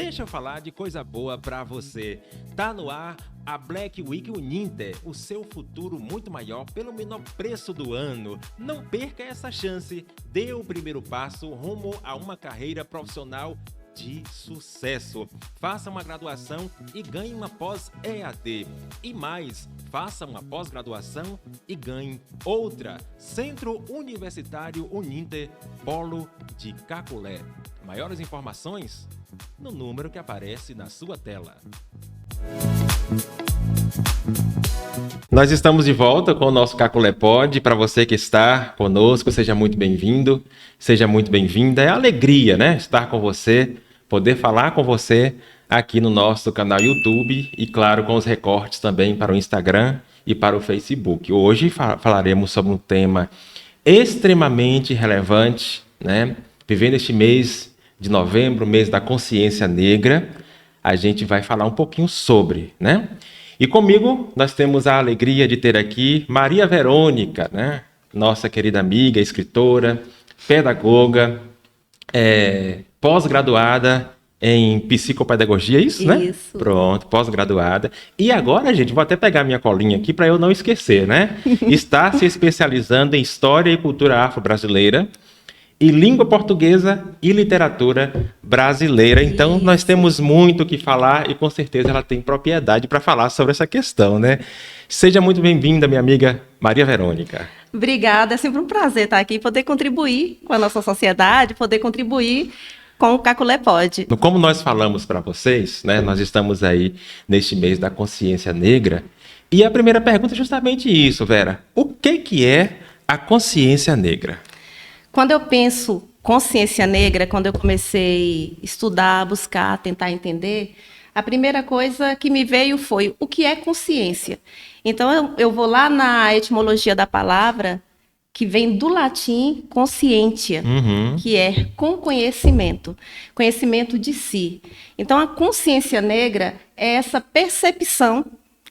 Deixa eu falar de coisa boa pra você. Tá no ar a Black Week Uninter, o seu futuro muito maior pelo menor preço do ano. Não perca essa chance. Dê o primeiro passo rumo a uma carreira profissional de sucesso. Faça uma graduação e ganhe uma pós-EAD. E mais, faça uma pós-graduação e ganhe outra. Centro Universitário Uninter, Polo de Caculé. Maiores informações no número que aparece na sua tela. Nós estamos de volta com o nosso Caculé Pod. Para você que está conosco, seja muito bem-vindo, seja muito bem-vinda. É alegria, né? Estar com você, poder falar com você aqui no nosso canal YouTube e, claro, com os recortes também para o Instagram e para o Facebook. Hoje falaremos sobre um tema extremamente relevante, né? Vivendo este mês de novembro, mês da consciência negra, a gente vai falar um pouquinho sobre, né? E comigo nós temos a alegria de ter aqui Maria Verônica, né? Nossa querida amiga, escritora, pedagoga, pós-graduada em psicopedagogia, é isso, né? Isso. Pronto, pós-graduada. E agora, gente, vou até pegar minha colinha aqui para eu não esquecer, né? Está se especializando em História e Cultura Afro-Brasileira, e língua portuguesa e literatura brasileira. Então, Isso. Nós temos muito o que falar e, com certeza, ela tem propriedade para falar sobre essa questão, né? Seja muito bem-vinda, minha amiga Maria Verônica. Obrigada, é sempre um prazer estar aqui, poder contribuir com a nossa sociedade, poder contribuir com o Caculé Pod. Como nós falamos para vocês, né? Nós estamos aí neste mês da consciência negra. E a primeira pergunta é justamente isso, Vera. O que é a consciência negra? Quando eu penso consciência negra, quando eu comecei a estudar, buscar, tentar entender, a primeira coisa que me veio foi o que é consciência. Então, eu vou lá na etimologia da palavra, que vem do latim conscientia, que é com conhecimento, conhecimento de si. Então, a consciência negra é essa percepção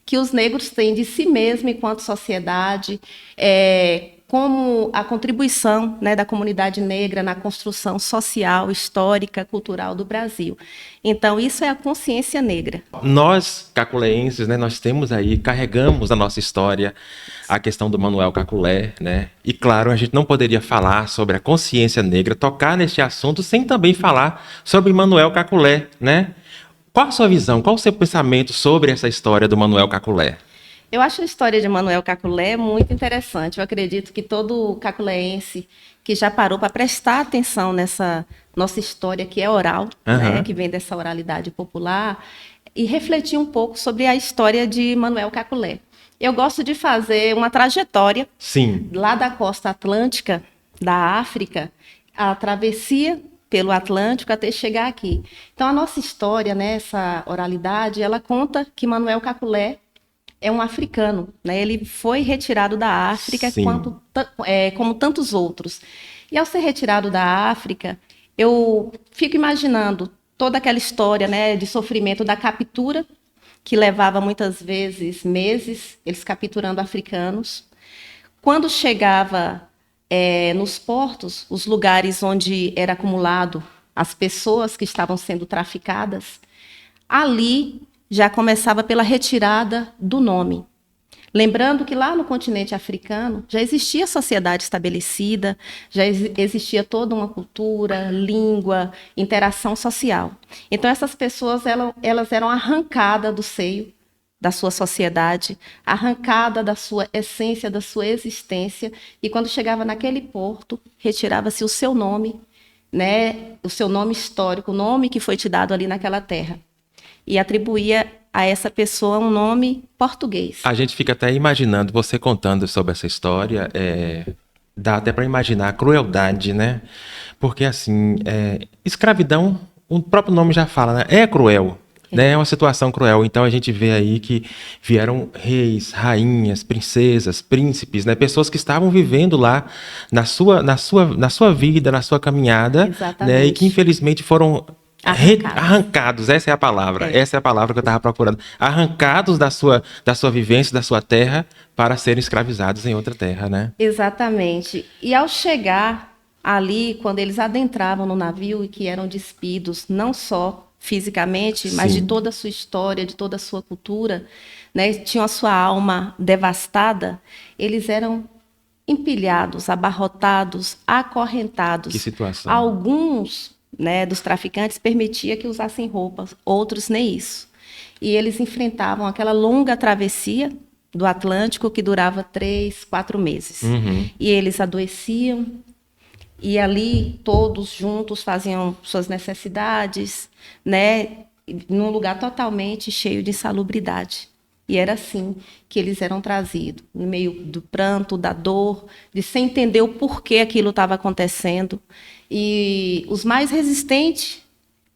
que os negros têm de si mesmo enquanto sociedade, como a contribuição, né, da comunidade negra na construção social, histórica, cultural do Brasil. Então, isso é a consciência negra. Nós, caculeenses, né, nós temos aí, carregamos na nossa história a questão do Manuel Caculé, né? E, claro, a gente não poderia falar sobre a consciência negra, tocar neste assunto, sem também falar sobre Manuel Caculé, né? Qual a sua visão, qual o seu pensamento sobre essa história do Manuel Caculé? Eu acho a história de Manuel Caculé muito interessante. Eu acredito que todo caculéense que já parou para prestar atenção nessa nossa história, que é oral, né, que vem dessa oralidade popular, e refletir um pouco sobre a história de Manuel Caculé. Eu gosto de fazer uma trajetória lá da costa atlântica, da África, a travessia pelo Atlântico até chegar aqui. Então, a nossa história, né, essa oralidade, ela conta que Manuel Caculé é um africano, né? Ele foi retirado da África como tantos outros. E ao ser retirado da África, eu fico imaginando toda aquela história, né, de sofrimento da captura, que levava muitas vezes meses, eles capturando africanos. Quando chegava nos portos, os lugares onde era acumulado as pessoas que estavam sendo traficadas, ali já começava pela retirada do nome. Lembrando que lá no continente africano já existia sociedade estabelecida, já existia toda uma cultura, língua, interação social. Então essas pessoas elas eram arrancadas do seio da sua sociedade, arrancada da sua essência, da sua existência, e quando chegava naquele porto, retirava-se o seu nome, né, o seu nome histórico, o nome que foi te dado ali naquela terra, e atribuía a essa pessoa um nome português. A gente fica até imaginando, você contando sobre essa história, dá até para imaginar a crueldade, né? Porque, assim, escravidão, o próprio nome já fala, né? É cruel. Né? É uma situação cruel. Então a gente vê aí que vieram reis, rainhas, princesas, príncipes, né? Pessoas que estavam vivendo lá na sua vida, na sua caminhada, né? E que infelizmente foram arrancados. Essa é a palavra. Essa é a palavra que eu estava procurando. Arrancados da sua vivência, da sua terra, para serem escravizados em outra terra, né? Exatamente. E ao chegar ali, quando eles adentravam no navio e que eram despidos, não só fisicamente, mas de toda a sua história, de toda a sua cultura, né? Tinham a sua alma devastada, eles eram empilhados, abarrotados, acorrentados. Que situação. Alguns, né, dos traficantes permitia que usassem roupas, outros nem isso. E eles enfrentavam aquela longa travessia do Atlântico que durava 3, 4 meses. E eles adoeciam, e ali todos juntos faziam suas necessidades, né, num lugar totalmente cheio de insalubridade. E era assim que eles eram trazidos, no meio do pranto, da dor, de sem entender o porquê aquilo estava acontecendo. E os mais resistentes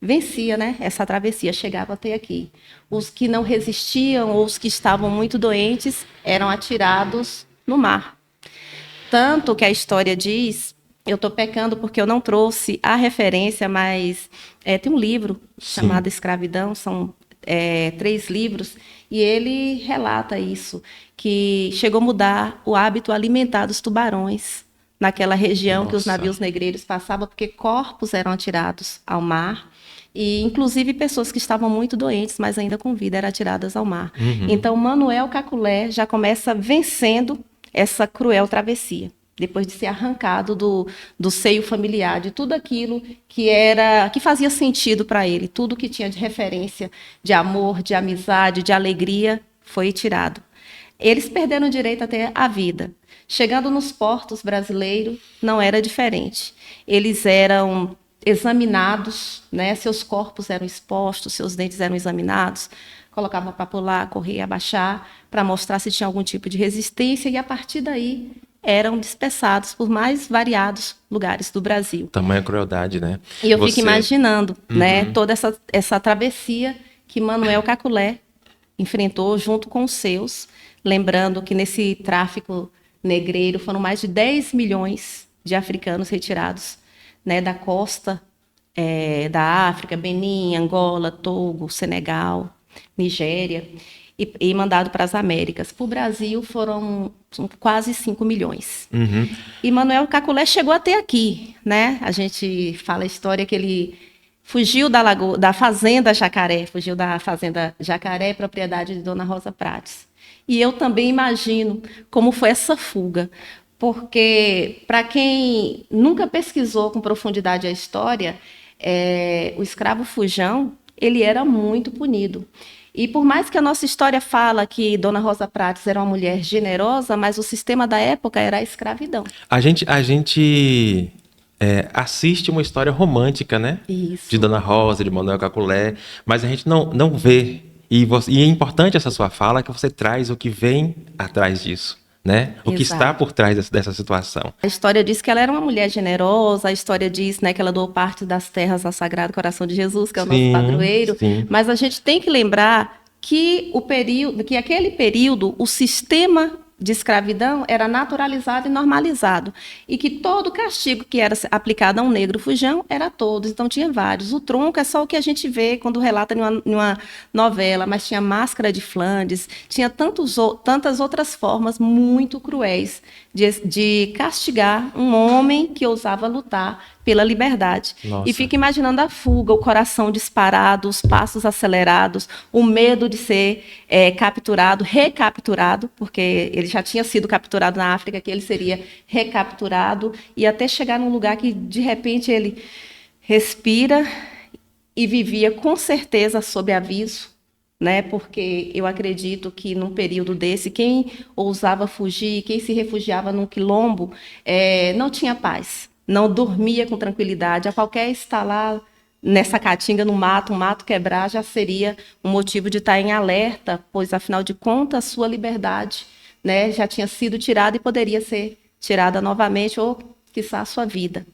venciam, né, essa travessia, chegava até aqui. Os que não resistiam ou os que estavam muito doentes eram atirados no mar. Tanto que a história diz, eu estou pecando porque eu não trouxe a referência, mas tem um livro chamado Escravidão, são 3 livros, e ele relata isso, que chegou a mudar o hábito alimentar dos tubarões naquela região que os navios negreiros passavam, porque corpos eram atirados ao mar, e inclusive pessoas que estavam muito doentes, mas ainda com vida, eram atiradas ao mar. Então, Manuel Caculé já começa vencendo essa cruel travessia, depois de ser arrancado do seio familiar, de tudo aquilo que fazia sentido para ele, tudo que tinha de referência, de amor, de amizade, de alegria, foi tirado. Eles perderam o direito a ter a vida. Chegando nos portos brasileiros, não era diferente. Eles eram examinados, né? Seus corpos eram expostos, seus dentes eram examinados, colocavam para pular, correr, abaixar, para mostrar se tinha algum tipo de resistência, e a partir daí eram dispersados por mais variados lugares do Brasil. Tamanha crueldade, né? E eu fico imaginando, né, toda essa travessia que Manuel Caculé enfrentou junto com os seus, lembrando que nesse tráfico negreiro foram mais de 10 milhões de africanos retirados, né, da costa da África, Benin, Angola, Togo, Senegal, Nigéria, e mandado para as Américas. Para o Brasil são quase 5 milhões. E Manuel Caculé chegou até aqui, né? A gente fala a história que ele fugiu da Fazenda Jacaré, propriedade de Dona Rosa Prates. E eu também imagino como foi essa fuga, porque para quem nunca pesquisou com profundidade a história, o escravo fujão, ele era muito punido. E por mais que a nossa história fala que Dona Rosa Prates era uma mulher generosa, mas o sistema da época era a escravidão. A gente assiste uma história romântica, né? Isso. De Dona Rosa, de Manuel Caculé, mas a gente não vê. E é importante essa sua fala, que você traz o que vem atrás disso, né? O que está por trás dessa situação. A história diz que ela era uma mulher generosa, a história diz, né, que ela doou parte das terras ao Sagrado Coração de Jesus, que é o nosso padroeiro. Mas a gente tem que lembrar que aquele período, o sistema de escravidão era naturalizado e normalizado, e que todo castigo que era aplicado a um negro fujão era todos, então tinha vários. O tronco é só o que a gente vê quando relata em uma novela, mas tinha máscara de Flandres, tinha tantas outras formas muito cruéis de castigar um homem que ousava lutar pela liberdade. Nossa. E fica imaginando a fuga, o coração disparado, os passos acelerados, o medo de ser recapturado, porque ele já tinha sido capturado na África, que ele seria recapturado, e até chegar num lugar que, de repente, ele respira e vivia com certeza sob aviso, né? Porque eu acredito que num período desse, quem ousava fugir, quem se refugiava num quilombo, não tinha paz, não dormia com tranquilidade. A qualquer estalar nessa caatinga no mato, um mato quebrar, já seria um motivo de estar em alerta, pois, afinal de contas, a sua liberdade, né, já tinha sido tirada e poderia ser tirada novamente, ou, quiçá, a sua vida.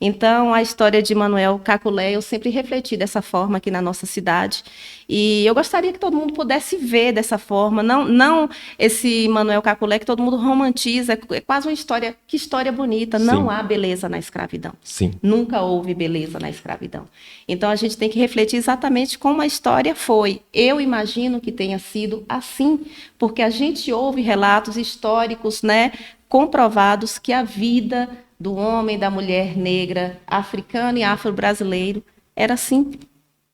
Então, a história de Manuel Caculé, eu sempre refleti dessa forma aqui na nossa cidade, e eu gostaria que todo mundo pudesse ver dessa forma, não esse Manuel Caculé que todo mundo romantiza, é quase uma história, que história bonita. Sim. Não há beleza na escravidão. Sim. Nunca houve beleza na escravidão. Então, a gente tem que refletir exatamente como a história foi. Eu imagino que tenha sido assim, porque a gente ouve relatos históricos, né, comprovados que a vida do homem, da mulher negra, africano e afro-brasileiro era assim.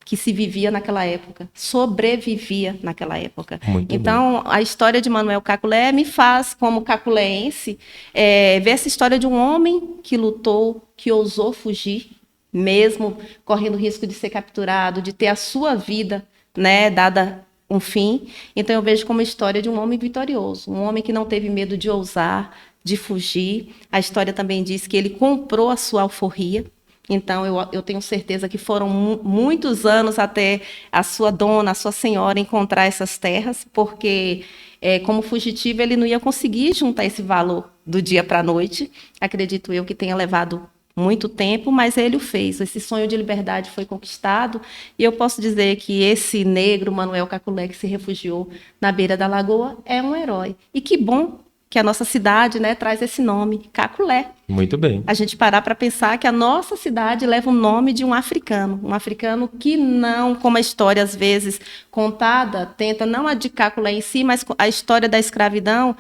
que se vivia naquela época, sobrevivia naquela época. Muito então, bem. A história de Manuel Caculé me faz, como caculéense, ver essa história de um homem que lutou, que ousou fugir, mesmo correndo risco de ser capturado, de ter a sua vida, né, dada um fim. Então, eu vejo como a história de um homem vitorioso, um homem que não teve medo de ousar, de fugir. A história também diz que ele comprou a sua alforria. Então, eu tenho certeza que foram muitos anos até a sua dona, a sua senhora encontrar essas terras, porque, como fugitivo, ele não ia conseguir juntar esse valor do dia para a noite. Acredito eu que tenha levado muito tempo, mas ele o fez. Esse sonho de liberdade foi conquistado, e eu posso dizer que esse negro, Manuel Caculé, que se refugiou na beira da lagoa, é um herói. E que bom que a nossa cidade, né, traz esse nome, Caculé. Muito bem. A gente parar para pensar que a nossa cidade leva o nome de um africano que não, como a história às vezes contada, tenta não a de Caculé em si, mas a história da escravidão,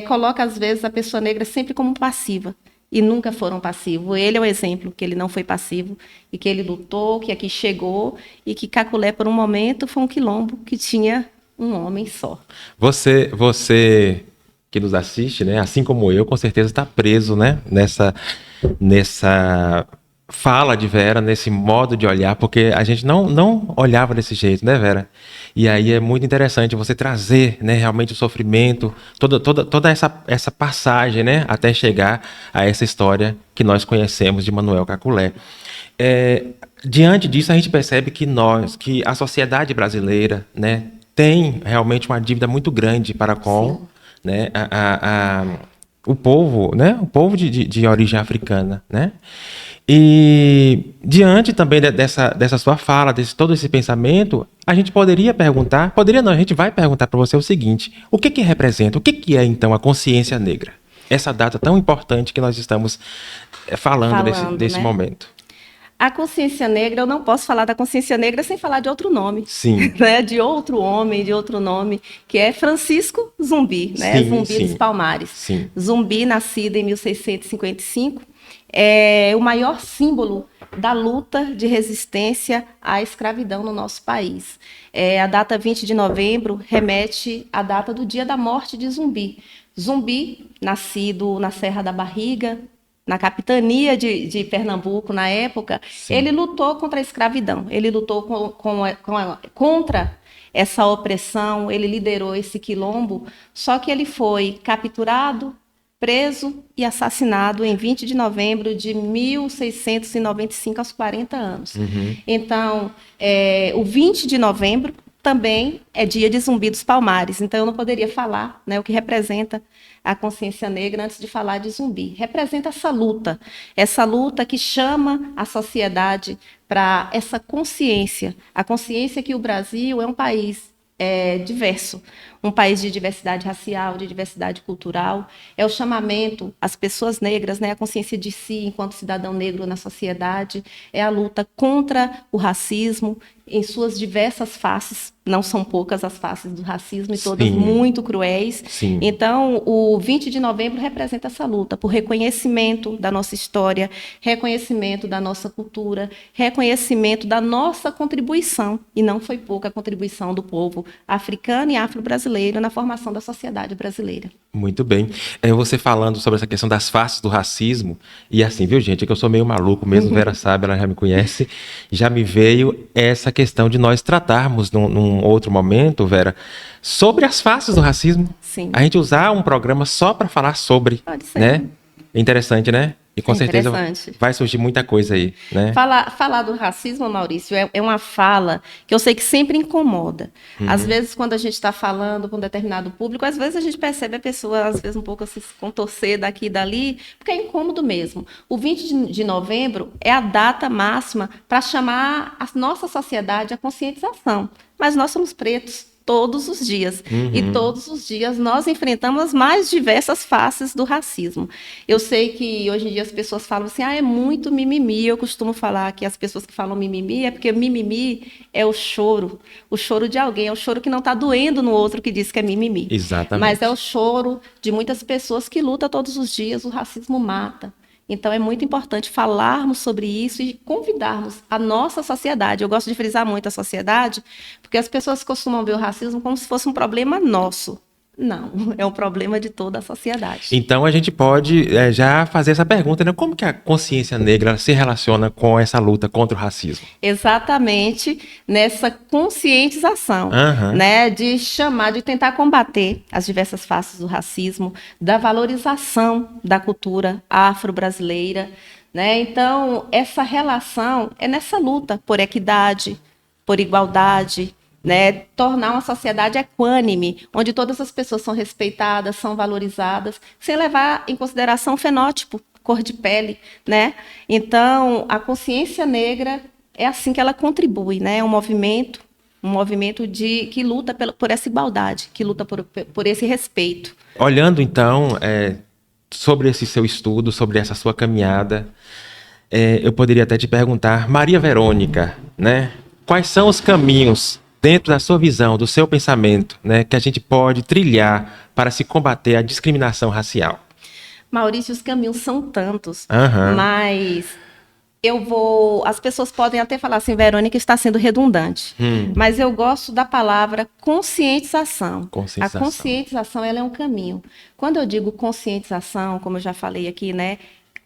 coloca às vezes a pessoa negra sempre como passiva. E nunca foram passivos. Ele é o exemplo que ele não foi passivo e que ele lutou, que aqui chegou, e que Caculé, por um momento, foi um quilombo que tinha um homem só. Você que nos assiste, né, assim como eu, com certeza está preso, né, nessa fala de Vera, nesse modo de olhar, porque a gente não olhava desse jeito, né, Vera? E aí é muito interessante você trazer, né, realmente o sofrimento, toda essa passagem, né, até chegar a essa história que nós conhecemos de Manuel Caculé. Diante disso, a gente percebe que a sociedade brasileira, né, tem realmente uma dívida muito grande para com... Sim. Né, o povo, né, de origem africana, né? E diante também dessa sua fala, todo esse pensamento, a gente poderia perguntar, a gente vai perguntar para você o seguinte: o que representa, o que é então a consciência negra? Essa data tão importante que nós estamos falando desse né? momento. A consciência negra, eu não posso falar da consciência negra sem falar de outro nome. Sim. Né? De outro homem, de outro nome, que é Francisco Zumbi, né? Sim, Zumbi dos Palmares. Sim. Zumbi, nascido em 1655, é o maior símbolo da luta de resistência à escravidão no nosso país. A data 20 de novembro remete à data do dia da morte de Zumbi. Zumbi, nascido na Serra da Barriga, na capitania de Pernambuco, na época, Sim. Ele lutou contra a escravidão, ele lutou contra essa opressão, ele liderou esse quilombo, só que ele foi capturado, preso e assassinado em 20 de novembro de 1695, aos 40 anos. Uhum. Então, o 20 de novembro também é dia de Zumbi dos Palmares, então eu não poderia falar, né, o que representa a consciência negra antes de falar de Zumbi. Representa essa luta que chama a sociedade para essa consciência, a consciência que o Brasil é um país diverso, um país de diversidade racial, de diversidade cultural. É o chamamento às pessoas negras, né, a consciência de si enquanto cidadão negro na sociedade, é a luta contra o racismo em suas diversas faces, não são poucas as faces do racismo e todas Sim. muito cruéis. Sim. Então, o 20 de novembro representa essa luta por reconhecimento da nossa história, reconhecimento da nossa cultura, reconhecimento da nossa contribuição, e não foi pouca a contribuição do povo africano e afro-brasileiro na formação da sociedade brasileira. Muito bem. Você falando sobre essa questão das faces do racismo, e assim, viu, gente, é que eu sou meio maluco mesmo, Vera sabe, ela já me conhece, já me veio essa questão de nós tratarmos num outro momento, Vera, sobre as faces do racismo. Sim. A gente usar um programa só para falar sobre, Pode ser. Né? Interessante, né? E com certeza vai surgir muita coisa aí, né? Falar do racismo, Maurício, é uma fala que eu sei que sempre incomoda. Uhum. Às vezes, quando a gente está falando com um determinado público, às vezes a gente percebe a pessoa, às vezes, um pouco se contorcer daqui e dali, porque é incômodo mesmo. O 20 de novembro é a data máxima para chamar a nossa sociedade à conscientização. Mas nós somos pretos. Todos os dias. Uhum. E todos os dias nós enfrentamos as mais diversas faces do racismo. Eu sei que hoje em dia as pessoas falam assim, é muito mimimi. Eu costumo falar que as pessoas que falam mimimi é porque mimimi é o choro de alguém, é o choro que não está doendo no outro que diz que é mimimi. Exatamente. Mas é o choro de muitas pessoas que lutam todos os dias, o racismo mata. Então, é muito importante falarmos sobre isso e convidarmos a nossa sociedade. Eu gosto de frisar muito a sociedade, porque as pessoas costumam ver o racismo como se fosse um problema nosso. Não, é um problema de toda a sociedade. Então a gente pode já fazer essa pergunta, né? Como que a consciência negra se relaciona com essa luta contra o racismo? Exatamente nessa conscientização, né, de chamar, de tentar combater as diversas faces do racismo, da valorização da cultura afro-brasileira, né? Então, essa relação é nessa luta por equidade, por igualdade, né, tornar uma sociedade equânime, onde todas as pessoas são respeitadas, são valorizadas, sem levar em consideração o fenótipo, cor de pele, né? Então, a consciência negra é assim que ela contribui, né? É um movimento que luta por essa igualdade, que luta por esse respeito. Olhando, então, sobre esse seu estudo, sobre essa sua caminhada, eu poderia até te perguntar, Maria Verônica, né? Quais são os caminhos dentro da sua visão, do seu pensamento, né, que a gente pode trilhar para se combater a discriminação racial? Maurício, os caminhos são tantos, mas as pessoas podem até falar assim, Verônica está sendo redundante, mas eu gosto da palavra conscientização. A conscientização, ela é um caminho. Quando eu digo conscientização, como eu já falei aqui, né,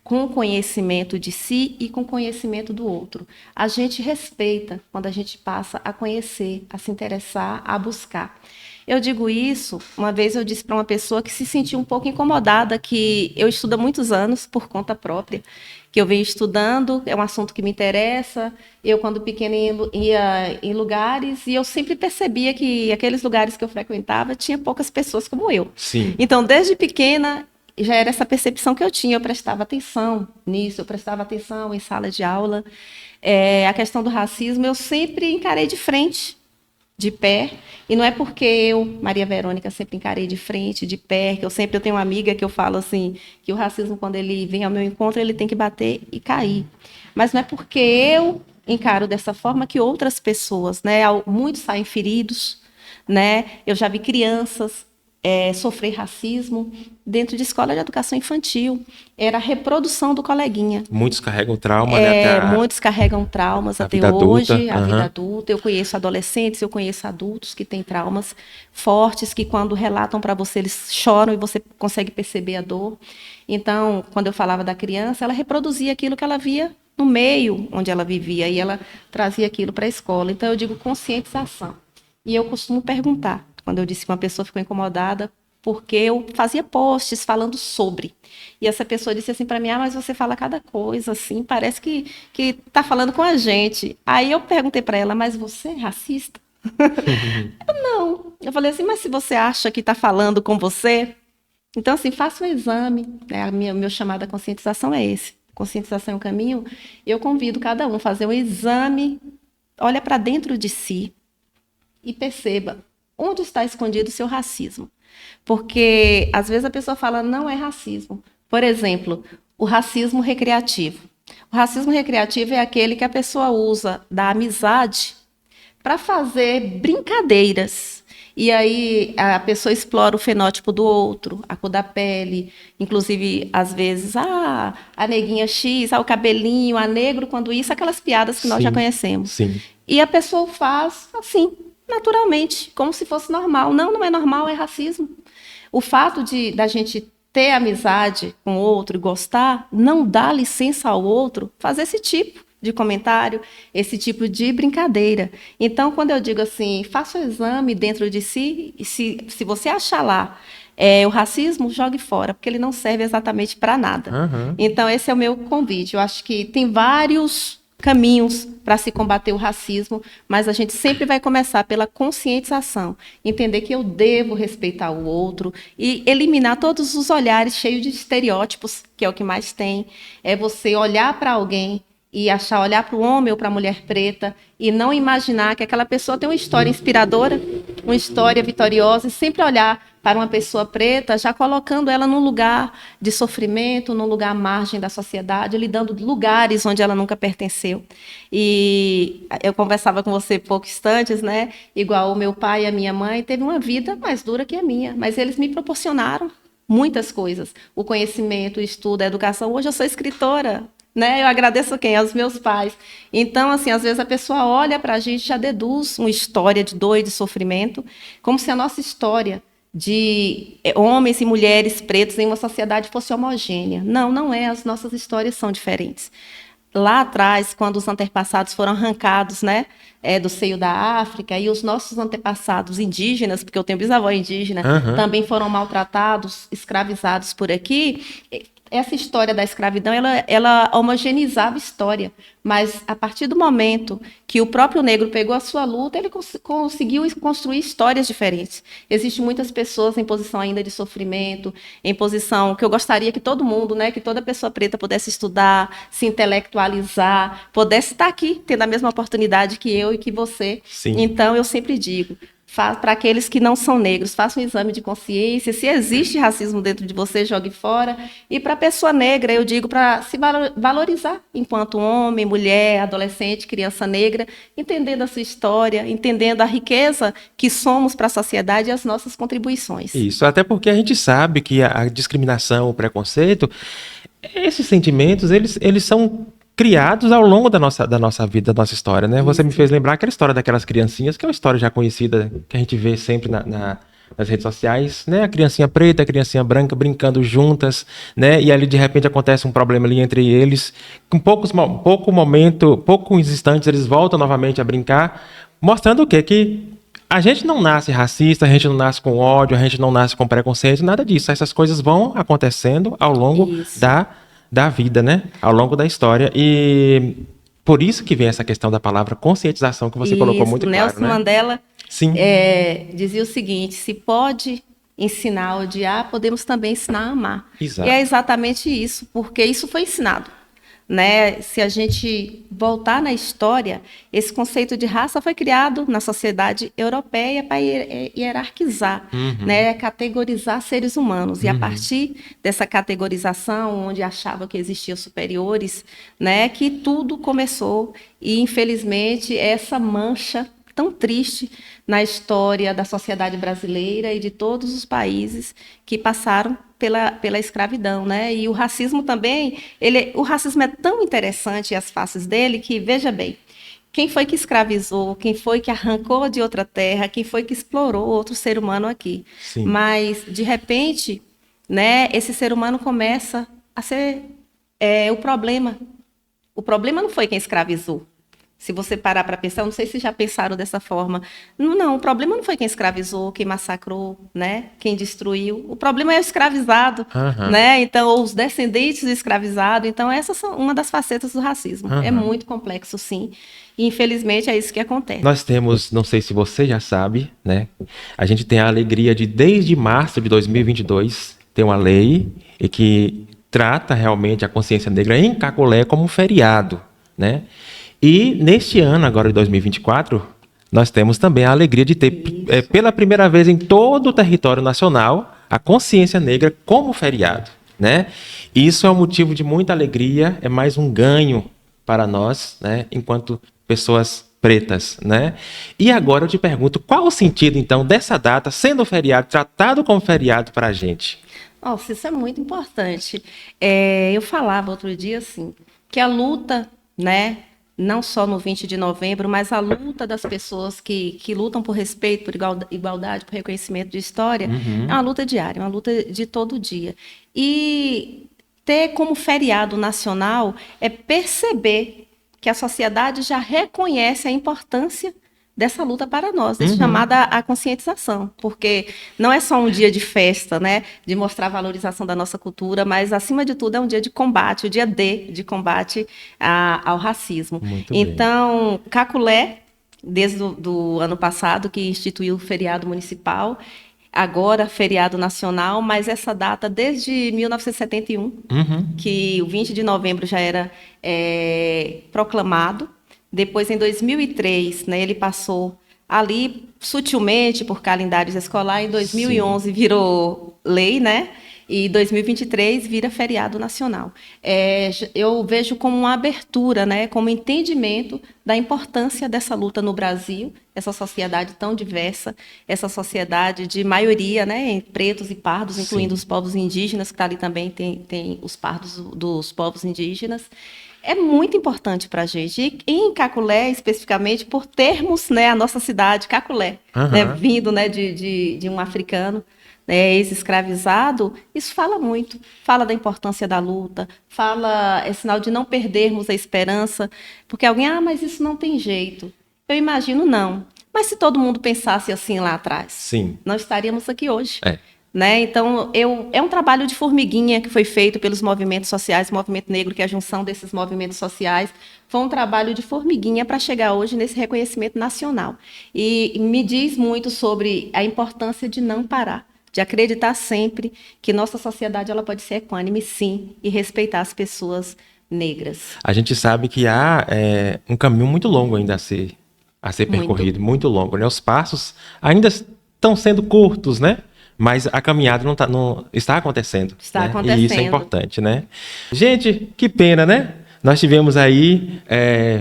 com conhecimento de si e com conhecimento do outro. A gente respeita quando a gente passa a conhecer, a se interessar, a buscar. Eu digo isso, uma vez eu disse para uma pessoa que se sentiu um pouco incomodada, que eu estudo há muitos anos por conta própria, que eu venho estudando, é um assunto que me interessa. Eu, quando pequena, ia em lugares e eu sempre percebia que aqueles lugares que eu frequentava tinha poucas pessoas como eu. Sim. Então, desde pequena, já era essa percepção que eu tinha, eu prestava atenção nisso, eu prestava atenção em sala de aula. A questão do racismo eu sempre encarei de frente, de pé, e não é porque eu, Maria Verônica, sempre encarei de frente, de pé, que eu tenho uma amiga que eu falo assim, que o racismo, quando ele vem ao meu encontro, ele tem que bater e cair. Mas não é porque eu encaro dessa forma que outras pessoas, né, muitos saem feridos, né, eu já vi crianças sofrer racismo dentro de escola de educação infantil. Era a reprodução do coleguinha. Muitos carregam trauma, né? Muitos carregam traumas até hoje, a vida adulta. Eu conheço adolescentes, eu conheço adultos que têm traumas fortes, que quando relatam para você, eles choram e você consegue perceber a dor. Então, quando eu falava da criança, ela reproduzia aquilo que ela via no meio onde ela vivia, e ela trazia aquilo para a escola. Então, eu digo conscientização. E eu costumo perguntar, quando eu disse que uma pessoa ficou incomodada, porque eu fazia posts falando sobre. E essa pessoa disse assim para mim, mas você fala cada coisa, assim, parece que está falando com a gente. Aí eu perguntei para ela, mas você é racista? Não. Eu falei assim, mas se você acha que está falando com você, então assim, faça um exame. Meu chamado à conscientização é esse. Conscientização é um caminho. Eu convido cada um a fazer um exame, olha para dentro de si e perceba onde está escondido o seu racismo. Porque, às vezes, a pessoa fala, não é racismo. Por exemplo, o racismo recreativo. O racismo recreativo é aquele que a pessoa usa da amizade para fazer brincadeiras. E aí a pessoa explora o fenótipo do outro, a cor da pele, inclusive, às vezes, a neguinha X, o cabelinho, a negro, quando isso, aquelas piadas que nós já conhecemos. Sim. E a pessoa faz assim, naturalmente, como se fosse normal. Não, não é normal, é racismo. O fato da gente ter amizade com o outro e gostar, não dá licença ao outro fazer esse tipo de comentário, esse tipo de brincadeira. Então, quando eu digo assim, faça o exame dentro de si, e se você achar lá o racismo, jogue fora, porque ele não serve exatamente para nada. Então, esse é o meu convite. Eu acho que tem vários caminhos para se combater o racismo, mas a gente sempre vai começar pela conscientização, entender que eu devo respeitar o outro e eliminar todos os olhares cheios de estereótipos, que é o que mais tem. É você olhar para alguém e olhar para o homem ou para a mulher preta e não imaginar que aquela pessoa tem uma história inspiradora, uma história vitoriosa, e sempre olhar para uma pessoa preta, já colocando ela num lugar de sofrimento, num lugar à margem da sociedade, lhe dando lugares onde ela nunca pertenceu. E eu conversava com você pouco instantes, né? Igual o meu pai e a minha mãe teve uma vida mais dura que a minha, mas eles me proporcionaram muitas coisas. O conhecimento, o estudo, a educação. Hoje eu sou escritora, né? Eu agradeço quem? Aos meus pais. Então, assim, às vezes a pessoa olha para a gente e já deduz uma história de dor e de sofrimento, como se a nossa história de homens e mulheres pretos em uma sociedade fosse homogênea. Não, não é. As nossas histórias são diferentes. Lá atrás, quando os antepassados foram arrancados, né, do seio da África, e os nossos antepassados indígenas, porque eu tenho bisavó indígena, também foram maltratados, escravizados por aqui. Essa história da escravidão, ela homogeneizava a história, mas a partir do momento que o próprio negro pegou a sua luta, ele conseguiu construir histórias diferentes. Existem muitas pessoas em posição ainda de sofrimento, em posição que eu gostaria que todo mundo, né, que toda pessoa preta pudesse estudar, se intelectualizar, pudesse estar aqui, tendo a mesma oportunidade que eu e que você. Sim. Então, eu sempre digo, para aqueles que não são negros, faça um exame de consciência. Se existe racismo dentro de você, jogue fora. E para a pessoa negra, eu digo para se valorizar enquanto homem, mulher, adolescente, criança negra, entendendo a sua história, entendendo a riqueza que somos para a sociedade e as nossas contribuições. Isso, até porque a gente sabe que a discriminação, o preconceito, esses sentimentos, eles são criados ao longo da nossa vida, da nossa história, né? Isso. Você me fez lembrar aquela história daquelas criancinhas, que é uma história já conhecida, que a gente vê sempre nas redes sociais, né? A criancinha preta, a criancinha branca brincando juntas, né? E ali de repente acontece um problema ali entre eles. Com poucos instantes eles voltam novamente a brincar, mostrando o quê? Que a gente não nasce racista, a gente não nasce com ódio, a gente não nasce com preconceito, nada disso. Essas coisas vão acontecendo ao longo da vida, né? Ao longo da história. E por isso que vem essa questão da palavra conscientização que você colocou muito claro, Nelson Mandela Sim. Dizia o seguinte: se pode ensinar a odiar, podemos também ensinar a amar. Exato. E é exatamente isso, porque isso foi ensinado. Né? Se a gente voltar na história, esse conceito de raça foi criado na sociedade europeia para hierarquizar, né? Categorizar seres humanos. E a partir dessa categorização, onde achavam que existiam superiores, né? Que tudo começou. E, infelizmente, essa mancha tão triste na história da sociedade brasileira e de todos os países que passaram pela escravidão, né? E o racismo também, o racismo é tão interessante, as faces dele, que, veja bem, quem foi que escravizou, quem foi que arrancou de outra terra, quem foi que explorou outro ser humano aqui. Sim. Mas, de repente, né, esse ser humano começa a ser o problema. O problema não foi quem escravizou. Se você parar para pensar, eu não sei se já pensaram dessa forma. Não, o problema não foi quem escravizou, quem massacrou, né? Quem destruiu. O problema é o escravizado, né? Então, ou os descendentes do escravizado. Então, essas são uma das facetas do racismo. É muito complexo, sim. E, infelizmente, é isso que acontece. Nós temos, não sei se você já sabe, né? A gente tem a alegria de, desde março de 2022, ter uma lei que trata realmente a consciência negra em Caculé como um feriado, né? E neste ano, agora de 2024, nós temos também a alegria de ter, pela primeira vez em todo o território nacional, a consciência negra como feriado, né? Isso é um motivo de muita alegria, é mais um ganho para nós, né, enquanto pessoas pretas, né? E agora eu te pergunto, qual o sentido, então, dessa data, sendo feriado, tratado como feriado para a gente? Nossa, isso é muito importante. Eu falava outro dia, assim, que a luta, né, não só no 20 de novembro, mas a luta das pessoas que lutam por respeito, por igualdade, por reconhecimento de história, é uma luta diária, uma luta de todo dia. E ter como feriado nacional é perceber que a sociedade já reconhece a importância dessa luta para nós, chamada a conscientização, porque não é só um dia de festa, né, de mostrar a valorização da nossa cultura, mas, acima de tudo, é um dia de combate, o dia de combate ao racismo. Então, Caculé, desde o ano passado, que instituiu o feriado municipal, agora feriado nacional, mas essa data desde 1971, que o 20 de novembro já era proclamado. Depois, em 2003, né, ele passou ali sutilmente por calendários escolares. Em 2011 virou lei, né? E 2023 vira feriado nacional. Eu vejo como uma abertura, né, como entendimento da importância dessa luta no Brasil, essa sociedade tão diversa, essa sociedade de maioria, né, pretos e pardos, incluindo os povos indígenas, que tá ali também tem os pardos dos povos indígenas. É muito importante para a gente. E em Caculé, especificamente, por termos, né, a nossa cidade, Caculé, né, vindo, né, de um africano, né, ex-escravizado, isso fala muito. Fala da importância da luta, é sinal de não perdermos a esperança, porque alguém, mas isso não tem jeito. Eu imagino não. Mas se todo mundo pensasse assim lá atrás, sim, não estaríamos aqui hoje. Né? Então, é um trabalho de formiguinha que foi feito pelos movimentos sociais, o Movimento Negro, que é a junção desses movimentos sociais, foi um trabalho de formiguinha para chegar hoje nesse reconhecimento nacional. E me diz muito sobre a importância de não parar, de acreditar sempre que nossa sociedade ela pode ser equânime, sim, e respeitar as pessoas negras. A gente sabe que há um caminho muito longo ainda a ser percorrido, muito longo, né? Os passos ainda estão sendo curtos, né? Mas a caminhada não está acontecendo. Está acontecendo. E isso é importante, né? Gente, que pena, né? Nós tivemos aí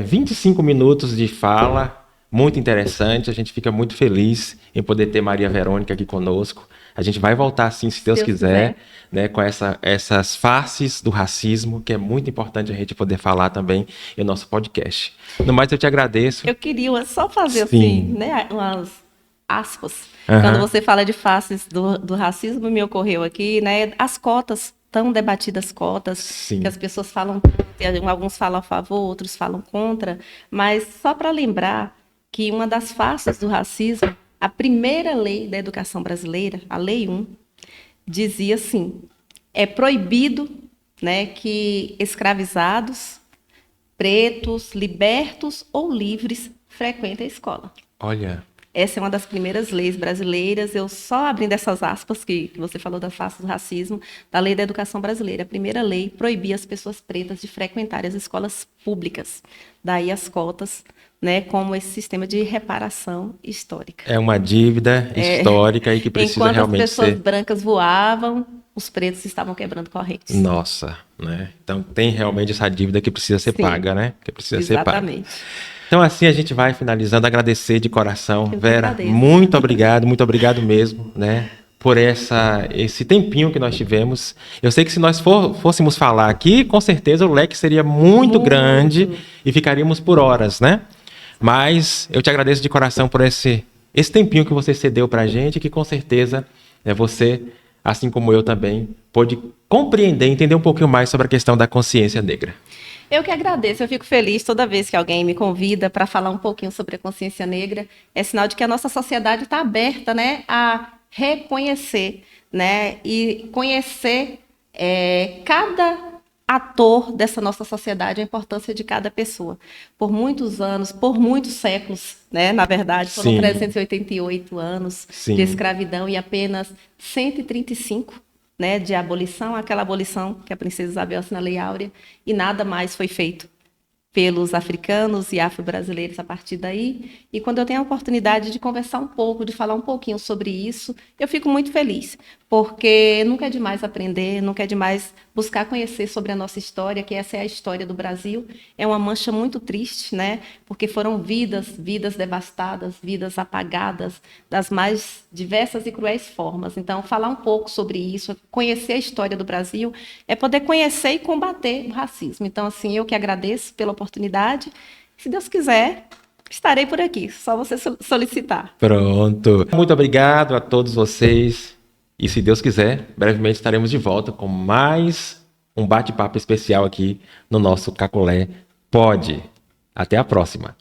25 minutos de fala, muito interessante. A gente fica muito feliz em poder ter Maria Verônica aqui conosco. A gente vai voltar, sim, se Deus quiser, né, com essas faces do racismo, que é muito importante a gente poder falar também em nosso podcast. No mais, eu te agradeço. Eu queria só fazer assim, né, umas aspas. Quando você fala de faces do racismo, me ocorreu aqui, né, as cotas, tão debatidas cotas, sim, que as pessoas falam, alguns falam a favor, outros falam contra, mas só para lembrar que uma das faces do racismo, a primeira lei da educação brasileira, a Lei 1, dizia assim, é proibido, né, que escravizados, pretos, libertos ou livres frequentem a escola. Olha... Essa é uma das primeiras leis brasileiras, eu só abrindo essas aspas que você falou da face do racismo, da Lei da Educação Brasileira. A primeira lei proibia as pessoas pretas de frequentarem as escolas públicas. Daí as cotas, né, como esse sistema de reparação histórica. É uma dívida histórica e que precisa realmente ser... Enquanto as pessoas brancas voavam, os pretos estavam quebrando correntes. Nossa, né? Então tem realmente essa dívida que precisa ser paga, né? Que precisa ser paga. Exatamente. Então, assim, a gente vai finalizando, agradecer de coração. Vera, muito obrigado mesmo, né, por esse tempinho que nós tivemos. Eu sei que se nós fôssemos falar aqui, com certeza o leque seria muito grande e ficaríamos por horas, né? Mas eu te agradeço de coração por esse tempinho que você cedeu pra gente, que com certeza você, assim como eu também, pôde compreender, entender um pouquinho mais sobre a questão da consciência negra. Eu que agradeço, eu fico feliz toda vez que alguém me convida para falar um pouquinho sobre a consciência negra. É sinal de que a nossa sociedade está aberta, né, a reconhecer, né, e conhecer cada ator dessa nossa sociedade, a importância de cada pessoa. Por muitos anos, por muitos séculos, né, na verdade, foram 388 anos de escravidão e apenas 135 né, de abolição, aquela abolição que a princesa Isabel assinou na Lei Áurea, e nada mais foi feito pelos africanos e afro-brasileiros a partir daí. E quando eu tenho a oportunidade de conversar um pouco, de falar um pouquinho sobre isso, eu fico muito feliz, porque nunca é demais aprender, nunca é demais buscar conhecer sobre a nossa história, que essa é a história do Brasil. É uma mancha muito triste, né? Porque foram vidas devastadas, vidas apagadas, das mais diversas e cruéis formas. Então, falar um pouco sobre isso, conhecer a história do Brasil, é poder conhecer e combater o racismo. Então, assim, eu que agradeço pela oportunidade. Se Deus quiser, estarei por aqui. Só você solicitar. Pronto. Muito obrigado a todos vocês. E se Deus quiser, brevemente estaremos de volta com mais um bate-papo especial aqui no nosso Caculé Pod. Até a próxima.